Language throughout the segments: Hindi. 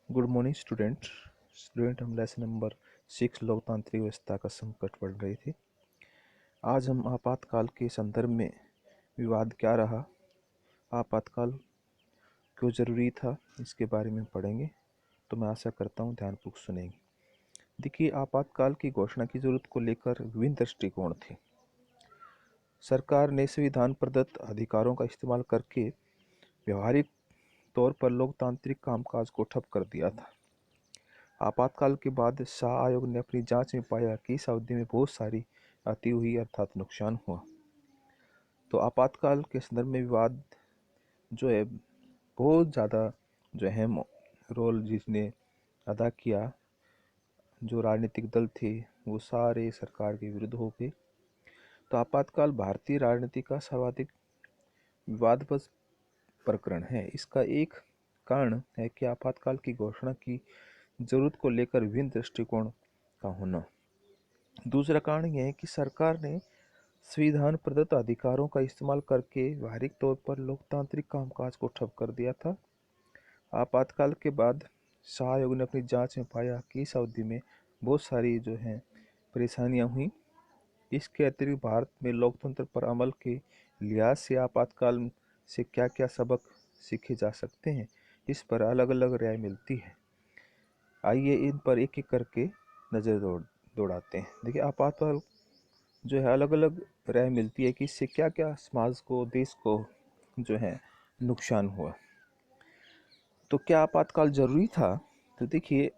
गुड मॉर्निंग स्टूडेंट हम लेसन नंबर 6 लोकतांत्रिक व्यवस्था का संकट पढ़ रहे थे। आज हम आपातकाल के संदर्भ में विवाद क्या रहा, आपातकाल क्यों ज़रूरी था, इसके बारे में पढ़ेंगे। तो मैं आशा करता हूँ ध्यानपूर्वक सुनेंगे। देखिए, आपातकाल की घोषणा की जरूरत को लेकर विभिन्न दृष्टिकोण थे। सरकार ने संविधान प्रदत्त अधिकारों का इस्तेमाल करके व्यवहारिक तौर पर लोकतांत्रिक कामकाज को ठप कर दिया था। आपातकाल के बाद शाह आयोग ने अपनी जांच में पाया कि इस अवधि में बहुत सारी अति हुई अर्थात नुकसान हुआ। तो आपातकाल के संदर्भ में विवाद जो है बहुत ज़्यादा जो अहम रोल जिसने अदा किया, जो राजनीतिक दल थे वो सारे सरकार के विरुद्ध हो गए। तो आपातकाल भारतीय राजनीति का सर्वाधिक विवादास्पद प्रकरण है। इसका एक कारण है कि आपातकाल की घोषणा की जरूरत को लेकर विभिन्न दृष्टिकोण का होना। दूसरा कारण यह है कि सरकार ने संविधान प्रदत्त अधिकारों का इस्तेमाल करके व्यावहारिक तौर पर लोकतांत्रिक कामकाज को ठप कर दिया था। आपातकाल के बाद शाह आयोग ने अपनी जांच में पाया कि इस अवधि में बहुत सारी जो है परेशानियां हुई। इसके अतिरिक्त भारत में लोकतंत्र पर अमल के लिहाज से आपातकाल से क्या क्या सबक सीखे जा सकते हैं, इस पर अलग अलग राय मिलती है। आइए इन पर एक एक करके नज़र दौड़ाते हैं। देखिए, आपातकाल जो है अलग अलग राय मिलती है कि इससे क्या क्या समाज को, देश को जो है नुकसान हुआ। तो क्या आपातकाल जरूरी था? तो देखिए,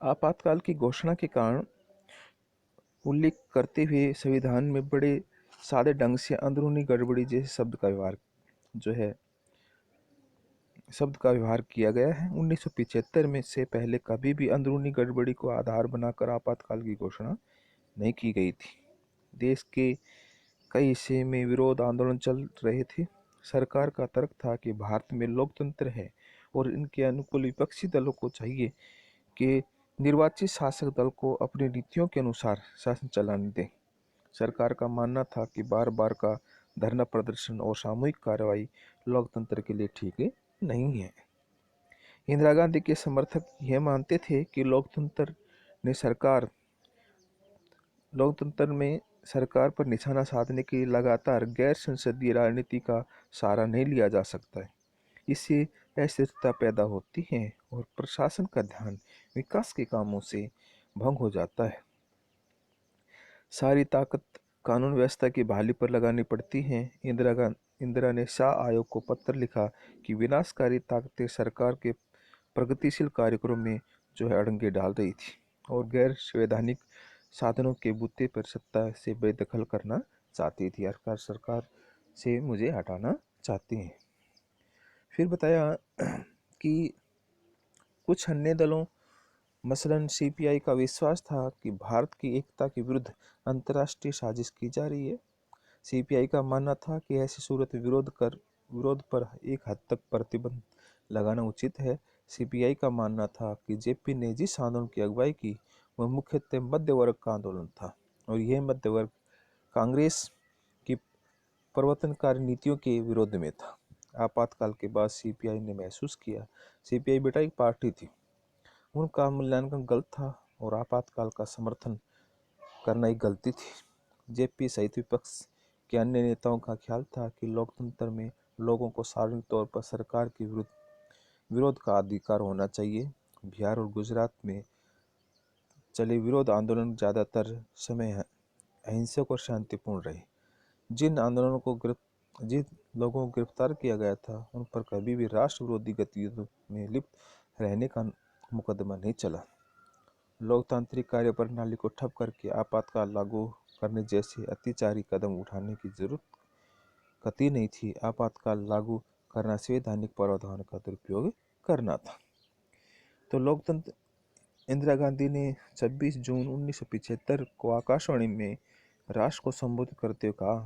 आपातकाल की घोषणा के कारण उल्लेख करते हुए संविधान में बड़े सादे ढंग से अंदरूनी गड़बड़ी जैसे शब्द का व्यवहार किया गया है। 1975 में से पहले कभी भी अंदरूनी गड़बड़ी को आधार बनाकर आपातकाल की घोषणा नहीं की गई थी। देश के कई हिस्से में विरोध आंदोलन चल रहे थे। सरकार का तर्क था कि भारत में लोकतंत्र है और इनके अनुकूल विपक्षी दलों को चाहिए कि निर्वाचित शासक दल को अपनी नीतियों के अनुसार शासन चलाने दें। सरकार का मानना था कि बार बार का धरना प्रदर्शन और सामूहिक कार्रवाई लोकतंत्र के लिए ठीक नहीं है। इंदिरा गांधी के समर्थक यह मानते थे कि लोकतंत्र में सरकार पर निशाना साधने के लिए लगातार गैर संसदीय राजनीति का सहारा नहीं लिया जा सकता है। इससे अस्थिरता पैदा होती है और प्रशासन का ध्यान विकास के कामों से भंग हो जाता है। सारी ताकत कानून व्यवस्था की बहाली पर लगानी पड़ती है। इंदिरा ने शाह आयोग को पत्र लिखा कि विनाशकारी ताकतें सरकार के प्रगतिशील कार्यक्रम में जो है अड़ंगे डाल रही थी और गैर संवैधानिक साधनों के बूते पर सत्ता से बेदखल करना चाहती थी, अर्थात सरकार से मुझे हटाना चाहती हैं। फिर बताया कि कुछ अन्य दलों मसलन सीपीआई का विश्वास था कि भारत की एकता के विरुद्ध अंतर्राष्ट्रीय साजिश की जा रही है। सीपीआई का मानना था कि ऐसी सूरत विरोध पर एक हद तक प्रतिबंध लगाना उचित है। सीपीआई का मानना था कि जेपी ने जिस आंदोलन की अगुवाई की वह मुख्यतः मध्य वर्ग का आंदोलन था और यह मध्य वर्ग कांग्रेस की प्रवर्तनकारी नीतियों के विरोध में था। आपातकाल के बाद सीपीआई ने महसूस किया, सीपीआई बेटा एक पार्टी थी, उनका मूल्यांकन गलत था और आपातकाल का समर्थन करना एक गलती थी। जेपी सहित विपक्ष के अन्य नेताओं का ख्याल था कि लोकतंत्र में लोगों को सार्वजनिक तौर पर सरकार के विरोध का अधिकार होना चाहिए। बिहार और गुजरात में चले विरोध आंदोलन ज़्यादातर समय अहिंसक और शांतिपूर्ण रहे। जिन लोगों को गिरफ्तार किया गया था उन पर कभी भी राष्ट्र विरोधी गतिविधियों में लिप्त रहने का मुकदमा नहीं चला। लोकतांत्रिक कार्यप्रणाली को ठप करके आपातकाल लागू करने जैसे अत्याचारी कदम उठाने की जरूरत कतई नहीं थी। आपातकाल लागू करना संवैधानिक प्रावधान का दुरुपयोग करना था। तो लोकतंत्र इंदिरा गांधी ने 26 जून 1975 को आकाशवाणी में राष्ट्र को संबोधित करते हुए कहा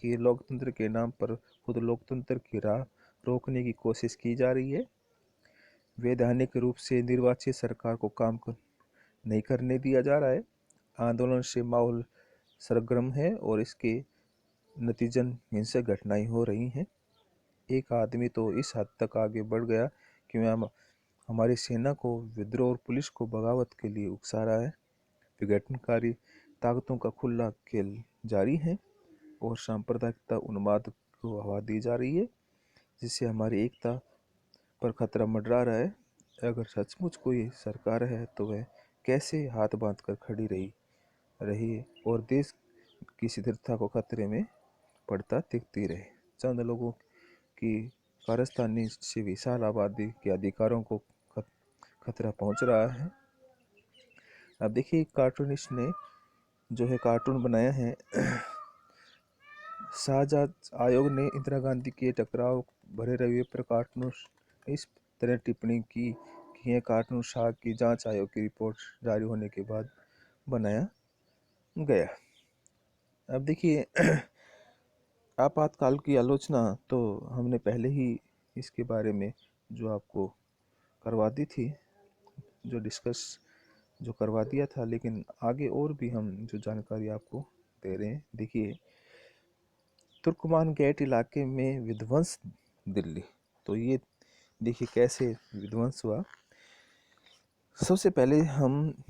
कि लोकतंत्र के नाम पर खुद लोकतंत्र की राह रोकने की कोशिश की जा रही है। वैधानिक रूप से निर्वाचित सरकार को काम नहीं करने दिया जा रहा है। आंदोलन से माहौल सरगर्म है और इसके नतीजन हिंसक घटनाएं हो रही हैं। एक आदमी तो इस हद तक आगे बढ़ गया कि वह हमारी सेना को, विद्रोह और पुलिस को बगावत के लिए उकसा रहा है। विघटनकारी ताकतों का खुला खेल जारी है और सांप्रदायिकता उन्माद को हवा दी जा रही है, जिससे हमारी एकता पर खतरा मंडरा रहा है। अगर सचमुच कोई सरकार है तो वह कैसे हाथ बांध कर खड़ी रही और देश की स्थिरता को खतरे में पड़ता दिखती रहे। चंद लोगों की कारस्तानी से विशाल आबादी के अधिकारों को खतरा पहुंच रहा है। अब देखिए, कार्टूनिस्ट ने जो है कार्टून बनाया है। शाहजहां आयोग ने इंदिरा गांधी के टकराव भरे रवैये पर कार्टून इस तरह टिप्पणी की कि यह कार्टून शाह की जांच आयोग की रिपोर्ट जारी होने के बाद बनाया गया। अब देखिए, आपातकाल की आलोचना तो हमने पहले ही इसके बारे में जो आपको करवा दी थी, जो करवा दिया था, लेकिन आगे और भी हम जो जानकारी आपको दे रहे हैं। देखिए, तुर्कमान गेट इलाके में विध्वंस दिल्ली। तो ये देखिए कैसे विध्वंस हुआ। सबसे पहले हम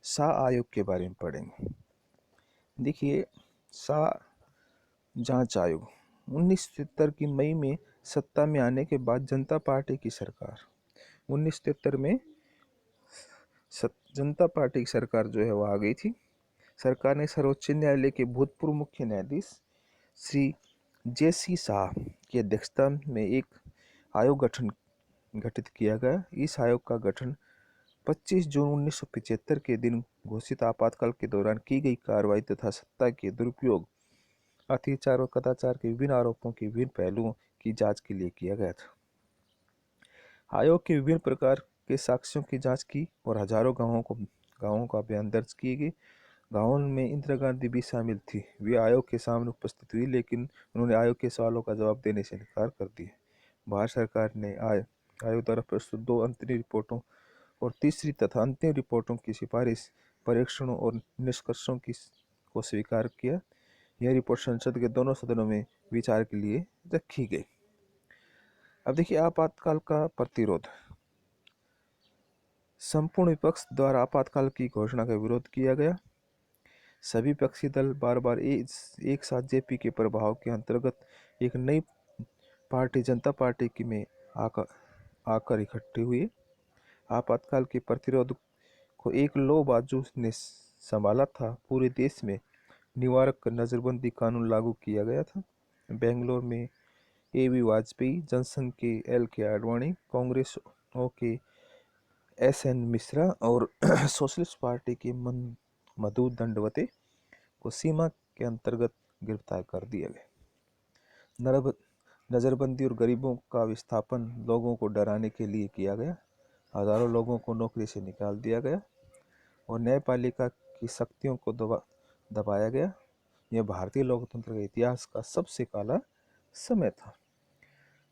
शाह आयोग के बारे में पढ़ेंगे। देखिए, शाह जांच आयोग 1973 की मई में सत्ता में आने के बाद जनता पार्टी की सरकार 1973 में जनता पार्टी की सरकार जो है वो आ गई थी। सरकार ने सर्वोच्च न्यायालय के भूतपूर्व मुख्य न्यायाधीश श्री जे.सी. शाह की अध्यक्षता में एक आयोग गठित किया गया। इस आयोग का गठन 25 जून 1975 के दिन घोषित आपातकाल के दौरान की गई कार्रवाई तथा सत्ता के दुरुपयोग, अत्याचार और कदाचार के विभिन्न आरोपों के विभिन्न पहलुओं की जांच के लिए किया गया था। आयोग के विभिन्न प्रकार के साक्ष्यों की जांच की और हजारों गांवों का बयान दर्ज किए गए। गांवों में इंदिरा गांधी भी शामिल थी। वे आयोग के सामने उपस्थित हुई, लेकिन उन्होंने आयोग के सवालों का जवाब देने से इनकार कर दिया। भारत सरकार ने आयोग द्वारा प्रस्तुत 2 अंतरिम रिपोर्टों और तीसरी तथा अंतिम रिपोर्टों की सिफारिश, परीक्षणों और निष्कर्षों को स्वीकार किया। यह रिपोर्ट संसद के दोनों सदनों में विचार के लिए रखी गई। अब देखिए, आपातकाल का प्रतिरोध। संपूर्ण विपक्ष द्वारा आपातकाल की घोषणा का विरोध किया गया। सभी विपक्षी दल बार बार एक साथ जेपी के प्रभाव के अंतर्गत एक नई पार्टी जनता पार्टी की में आकर इकट्ठे हुए। आपातकाल के प्रतिरोध को एक लो बाजू ने संभाला था। पूरे देश में निवारक नजरबंदी कानून लागू किया गया था। बेंगलोर में ए.बी. वाजपेयी, जनसंघ के एल.के. आडवाणी, कांग्रेस के एस.एन. मिश्रा और सोशलिस्ट पार्टी के मधु दंडवते को सीमा के अंतर्गत गिरफ्तार कर दिया गया। नजरबंदी और गरीबों का विस्थापन लोगों को डराने के लिए किया गया। हजारों लोगों को नौकरी से निकाल दिया गया और न्यायपालिका की शक्तियों को दबाया गया। यह भारतीय लोकतंत्र के इतिहास का सबसे काला समय था।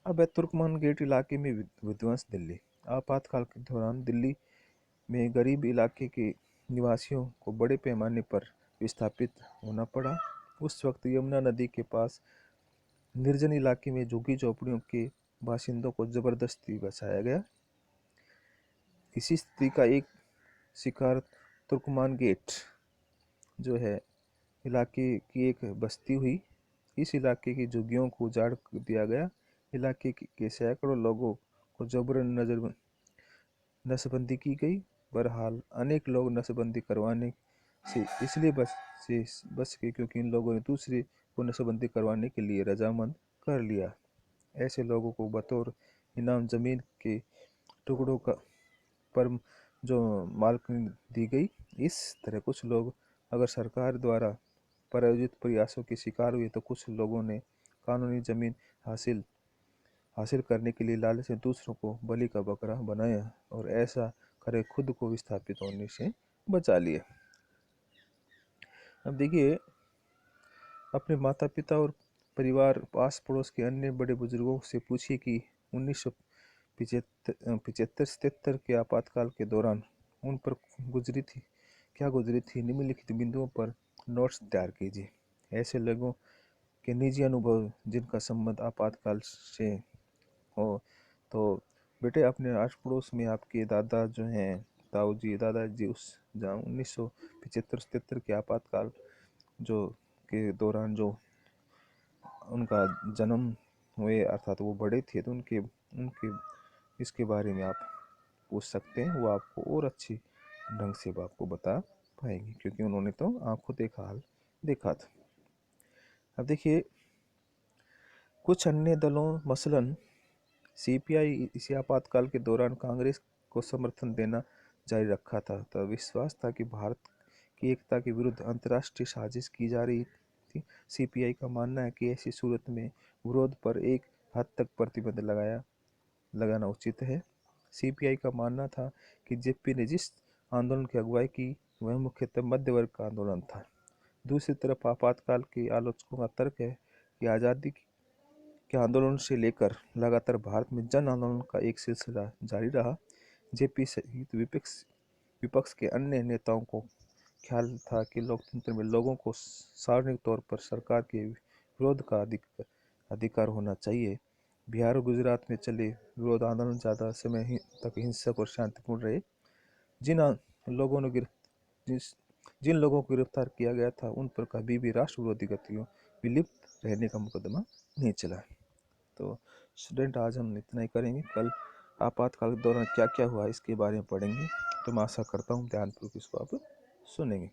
अब है तुर्कमान गेट इलाके में विध्वंस दिल्ली। आपातकाल के दौरान दिल्ली में गरीब इलाके के निवासियों को बड़े पैमाने पर विस्थापित होना पड़ा। उस वक्त यमुना नदी के पास निर्जन इलाके में झुग्गी झोपड़ियों के बाशिंदों को जबरदस्ती बसाया गया। इसी स्थिति का एक शिकार तुर्कमान गेट जो है इलाके की एक बस्ती हुई। इस इलाके की झुग्गियों को उजाड़ दिया गया। इलाके के सैकड़ों लोगों को जबरन नसबंदी की गई। बहरहाल अनेक लोग नसबंदी करवाने से इसलिए बच गए क्योंकि इन लोगों ने दूसरे को नसबंदी करवाने के लिए रजामंद कर लिया। ऐसे लोगों को बतौर इनाम जमीन के टुकड़ों का पर जो मालकिन दी गई। इस तरह कुछ लोग अगर सरकार द्वारा प्रायोजित प्रयासों के शिकार हुए, तो कुछ लोगों ने कानूनी जमीन हासिल करने के लिए लालच में दूसरों को बलि का बकरा बनाया और ऐसा करे खुद को विस्थापित होने से बचा लिया। अब देखिए, अपने माता पिता और परिवार, पास पड़ोस के अन्य बड़े बुजुर्गों से पूछिए कि 1975-77 के आपातकाल के दौरान उन पर क्या गुजरी थी। निम्नलिखित बिंदुओं पर नोट्स तैयार कीजिए। ऐसे लोगों के निजी अनुभव जिनका संबंध आपातकाल से हो, तो बेटे अपने आस पड़ोस में आपके दादा जो हैं, ताऊ जी दादाजी, उस जहाँ 1975-77 के आपातकाल जो के दौरान जो उनका जन्म हुए, अर्थात वो बड़े थे, तो उनके उनके इसके बारे में आप पूछ सकते हैं। वो आपको और अच्छी ढंग से वो आपको बता पाएंगे, क्योंकि उन्होंने तो आंखों देखा हाल देखा था। अब देखिए, कुछ अन्य दलों मसलन सीपीआई इसी आपातकाल के दौरान कांग्रेस को समर्थन देना जारी रखा था। तो विश्वास था कि भारत की एकता के विरुद्ध अंतर्राष्ट्रीय साजिश की जा रही थी। सीपीआई का मानना है कि ऐसी सूरत में विरोध पर एक हद तक प्रतिबंध लगाना उचित है। सीपीआई का मानना था कि जेपी ने जिस आंदोलन की अगुवाई की वह मुख्यतः मध्य वर्ग का आंदोलन था। दूसरी तरफ आपातकाल के आलोचकों का तर्क है कि आज़ादी के आंदोलन से लेकर लगातार भारत में जन आंदोलन का एक सिलसिला जारी रहा। जेपी सहित विपक्ष के अन्य नेताओं को ख्याल था कि लोकतंत्र में लोगों को सार्वजनिक तौर पर सरकार के विरोध का अधिकार होना चाहिए। बिहार और गुजरात में चले विरोध आंदोलन ज़्यादा समय तक हिंसक और शांतिपूर्ण रहे। जिन लोगों ने जिस जिन लोगों को गिरफ्तार किया गया था उन पर कभी भी राष्ट्र विरोधी गतियों में लिप्त रहने का मुकदमा नहीं चला। तो स्टूडेंट, आज हम इतना ही करेंगे। कल आपातकाल के दौरान क्या क्या हुआ इसके बारे में पढ़ेंगे। तो मैं आशा करता हूँ ध्यानपूर्वक इसको आप सुनेंगे।